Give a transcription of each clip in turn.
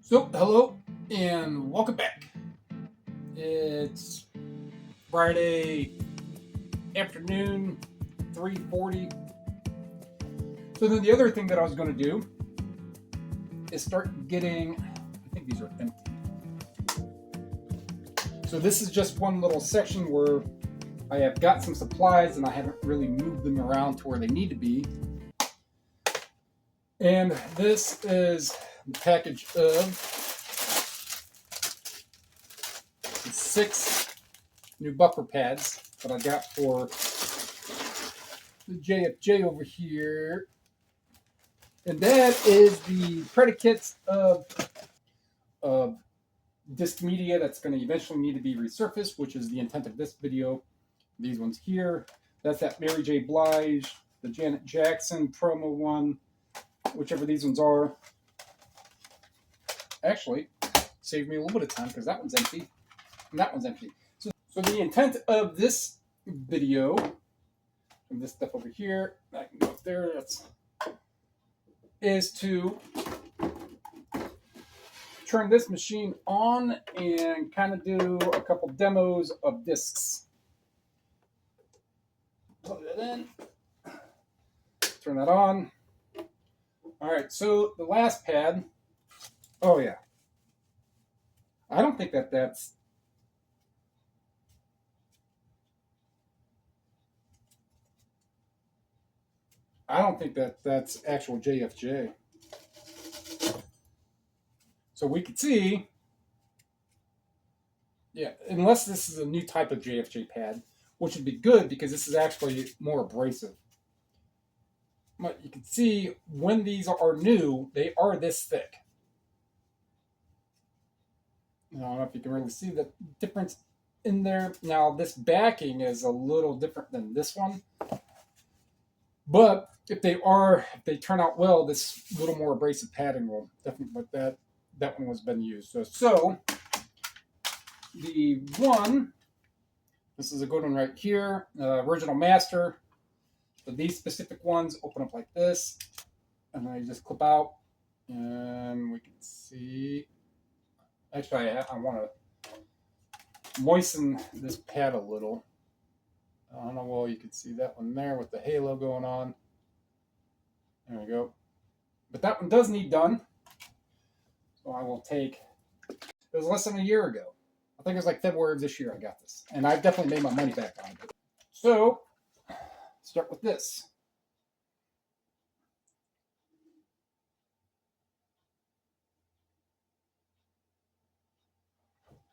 So, hello and welcome back. It's Friday afternoon, 3:40. So then the other thing that I was going to do is start getting, I think these are empty. So this is just one little section where I have got some supplies and I haven't really moved them around to where they need to be. And this is the package of 6 new buffer pads that I got for the JFJ over here. And that is the predicates of disc media that's going to eventually need to be resurfaced, which is the intent of this video. These ones here. That's that Mary J. Blige, the Janet Jackson promo one, whichever these ones are. Actually, saved me a little bit of time because that one's empty and that one's empty. So the intent of this video, and this stuff over here, I can go up there, is to turn this machine on and kind of do a couple demos of discs. Plug that in, turn that on. All right, so the last pad, oh yeah, I don't think that's, that's actual JFJ. So we could see, yeah, unless this is a new type of JFJ pad, which would be good because this is actually more abrasive. But you can see when these are new, they are this thick. I don't know if you can really see the difference in there. Now, this backing is a little different than this one. But if they turn out well, this little more abrasive padding will definitely, but that one has been used. So the one, this is a good one right here, original master. So these specific ones open up like this, and then you just clip out, and we can see. Actually, I want to moisten this pad a little. I don't know, well, you can see that one there with the halo going on. There we go. But that one does need done. So I will take, it was less than a year ago. I think it was like February of this year I got this. And I've definitely made my money back on it. So, start with this.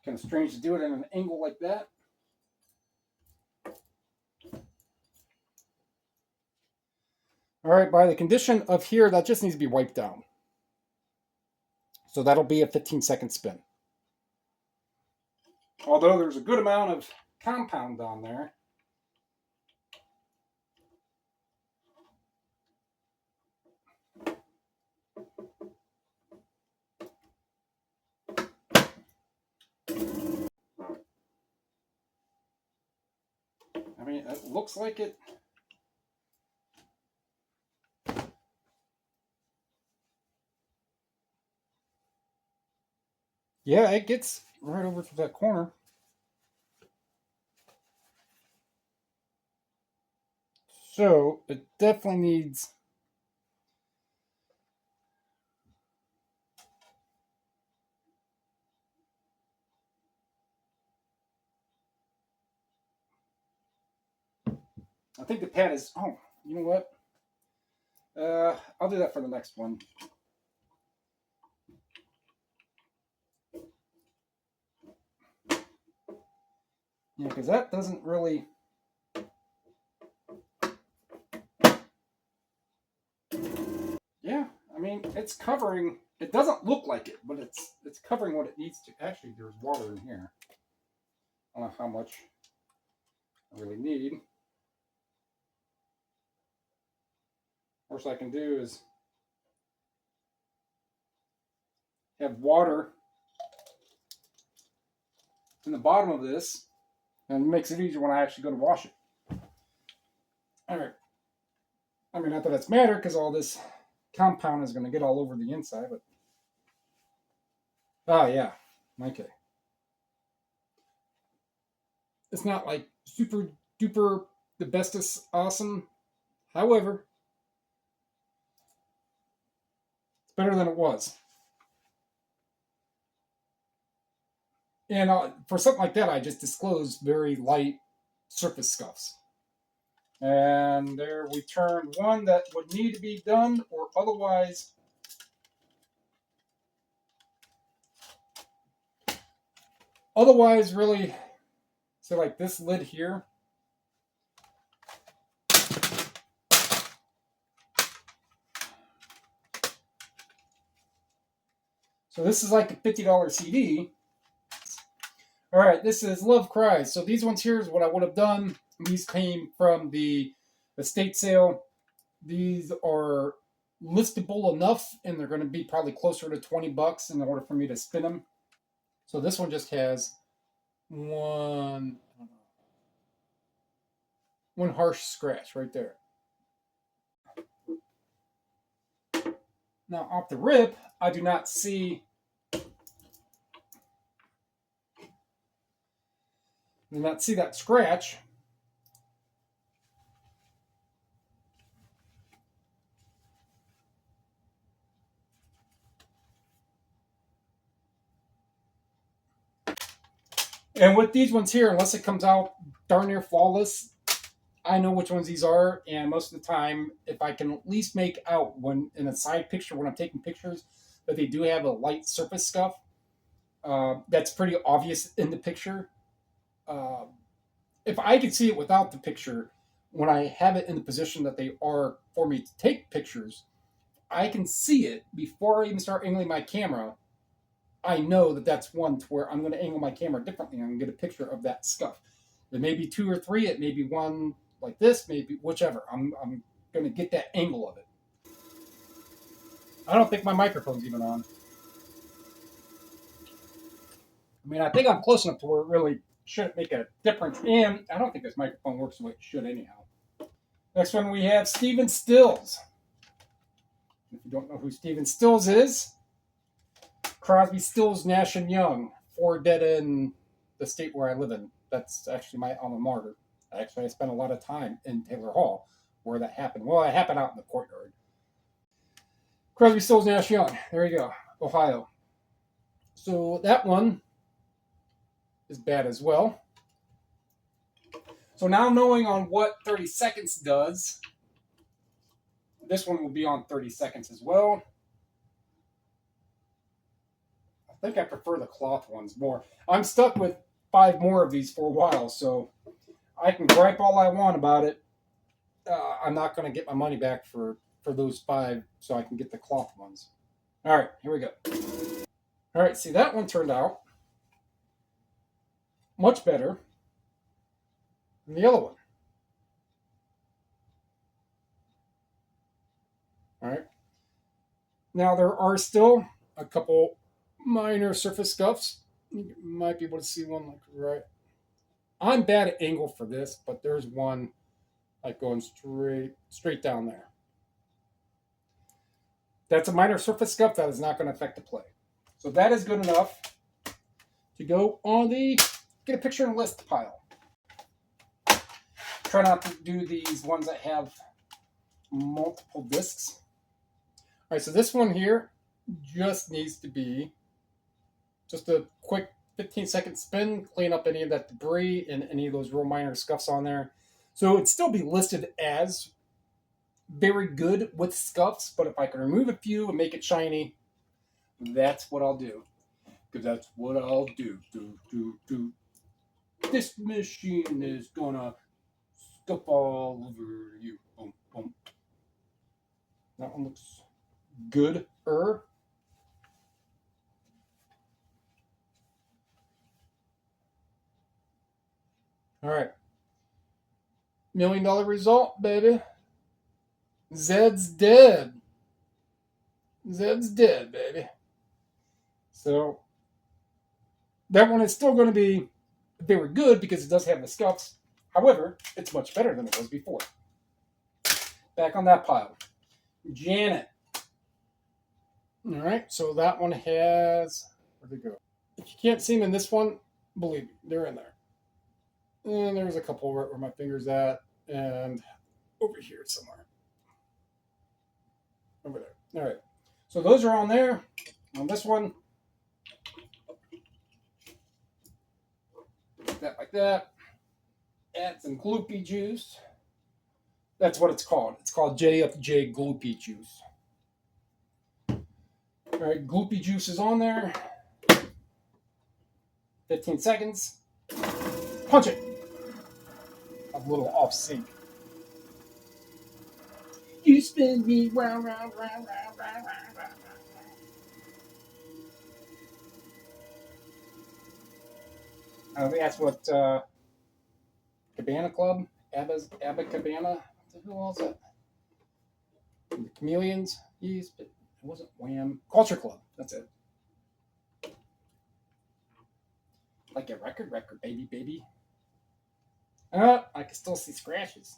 Kind of strange to do it at an angle like that. All right, by the condition of here, that just needs to be wiped down. So that'll be a 15-second spin. Although there's a good amount of compound on there. I mean, it looks like it. Yeah, it gets right over to that corner. So it definitely needs. I think the pad is. Oh, you know what? I'll do that for the next one. Yeah, because that doesn't really. Yeah, I mean, it's covering. It doesn't look like it, but it's covering what it needs to. Actually, there's water in here. I don't know how much I really need. Worst I can do is have water in the bottom of this, and it makes it easier when I actually go to wash it. All right. I mean, not that it's matter because all this compound is going to get all over the inside, but Oh, yeah. Okay. It's not like super duper the bestest awesome. However, it's better than it was. And for something like that, I just disclosed very light surface scuffs. And there we turned one that would need to be done, or otherwise really, so like this lid here. So this is like a $50 CD. All right, this is Love Cries. So these ones here is what I would have done. These came from the estate sale. These are listable enough, and they're going to be probably closer to $20 in order for me to spin them. So this one just has one harsh scratch right there. Now off the rip, I do not see that scratch. And with these ones here, unless it comes out darn near flawless, I know which ones these are. And most of the time, if I can at least make out when in a side picture, when I'm taking pictures, that they do have a light surface scuff, that's pretty obvious in the picture. If I can see it without the picture, when I have it in the position that they are for me to take pictures, I can see it before I even start angling my camera. I know that that's one to where I'm going to angle my camera differently. I'm going to get a picture of that scuff. It may be 2 or 3. It may be one like this, maybe whichever. I'm going to get that angle of it. I don't think my microphone's even on. I mean, I think I'm close enough to where it really shouldn't make a difference. And I don't think this microphone works the way it should anyhow. Next one we have Stephen Stills. If you don't know who Stephen Stills is, Crosby, Stills, Nash, and Young, 4 dead in the state where I live in. That's actually my alma mater. Actually, I spent a lot of time in Taylor Hall where that happened. Well, it happened out in the courtyard. Crosby, Stills, Nash, Young. There you go. Ohio. So that one is bad as well. So now knowing on what 30 seconds does, this one will be on 30 seconds as well. I think I prefer the cloth ones more. I'm stuck with 5 more of these for a while, so I can gripe all I want about it. I'm not going to get my money back for those 5, so I can get the cloth ones. All right, here we go. All right, see, that one turned out much better than the other one. All right. Now, there are still a couple minor surface scuffs. You might be able to see one like right. I'm bad at angle for this, but there's one like going straight down there. That's a minor surface scuff that is not going to affect the play. So that is good enough to go on the get a picture and list pile. Try not to do these ones that have multiple discs. All right, so this one here just needs to be just a quick 15-second spin, clean up any of that debris and any of those real minor scuffs on there. So it'd still be listed as very good with scuffs, but if I can remove a few and make it shiny, that's what I'll do. Because that's what I'll do. This machine is gonna stuff all over you. Boom, boom. That one looks good. All right. $1 million result, baby. Zed's dead. Zed's dead, baby. So that one is still going to be very good because it does have the scuffs. However, it's much better than it was before. Back on that pile. Janet. All right, so that one has Where'd they go? If you can't see them in this one, believe me, they're in there. And there's a couple right where my finger's at, and over here somewhere. Over there. All right. So those are on there. On this one, like that. Add some gloopy juice. That's what it's called. It's called JFJ gloopy juice. All right, gloopy juice is on there. 15 seconds. Punch it. A little off sync. You spin me round, round, round, round, round, round, round. That's what Cabana Club, Abba Cabana. Who was it? The Chameleons used, but it wasn't Wham. Culture Club. That's it. Like a record, baby, baby. I can still see scratches.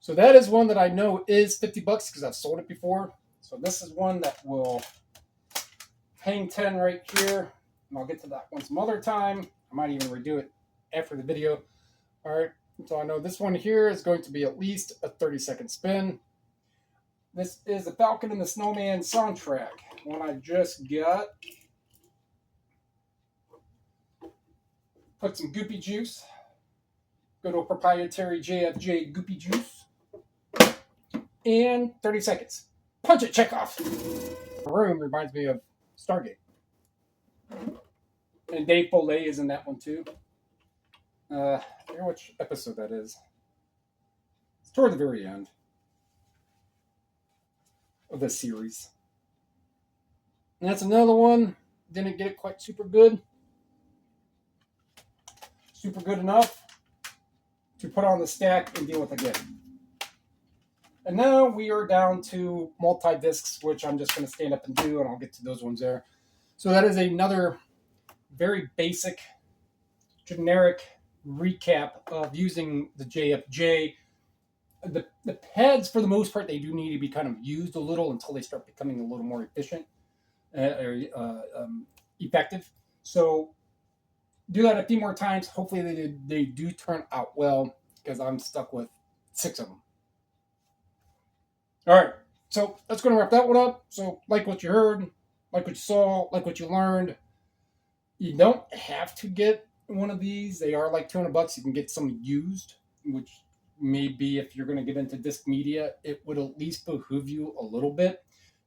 So that is one that I know is $50 because I've sold it before. So this is one that will hang 10 right here. And I'll get to that one some other time. I might even redo it after the video. All right. So I know this one here is going to be at least a 30-second spin. This is the Falcon and the Snowman soundtrack. One I just got. Put some goopy juice. Go to a proprietary JFJ goopy juice. And 30 seconds. Punch it, check off. The room reminds me of Stargate. And Dave Foley is in that one too. I forget which episode that is. It's toward the very end of the series. And that's another one. Didn't get it quite super good. Super good enough to put on the stack and deal with again. And now we are down to multi-discs, which I'm just going to stand up and do, and I'll get to those ones there. So that is another very basic, generic recap of using the JFJ. The pads, for the most part, they do need to be kind of used a little until they start becoming a little more efficient, effective. So do that a few more times. Hopefully they do turn out well, because I'm stuck with 6 of them. All right, so that's going to wrap that one up. So like what you heard, like what you saw, like what you learned. You don't have to get one of these. They are like $200. You can get some used, which maybe if you're going to get into disc media, it would at least behoove you a little bit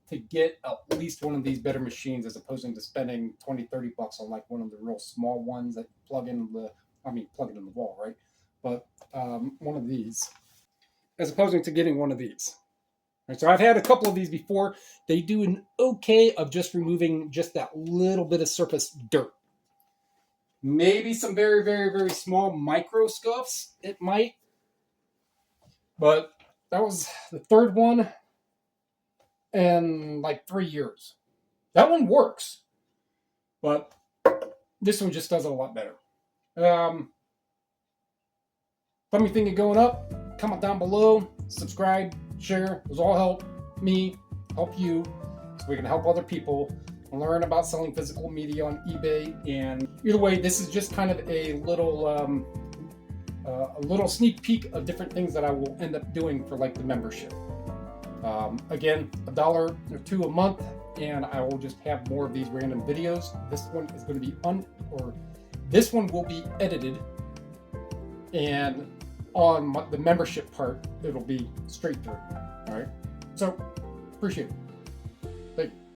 to get at least one of these better machines, as opposed to spending $20-30 on like one of the real small ones that plug it in the wall, right? But one of these, as opposed to getting one of these. Right, so I've had a couple of these before. They do an okay of just removing just that little bit of surface dirt. Maybe some very, very, very small micro scuffs, it might. But that was the third one in like 3 years. That one works. But this one just does it a lot better. Let me think of going up. Comment down below. Subscribe. Share. Those all help me, help you, so we can help other people learn about selling physical media on eBay. And either way, this is just kind of a little sneak peek of different things that I will end up doing for like the membership. Again, $1 or $2 a month, and I will just have more of these random videos. This one is going to be this one will be edited, and on the membership part, it'll be straight through. All right. So, appreciate it. Thank you.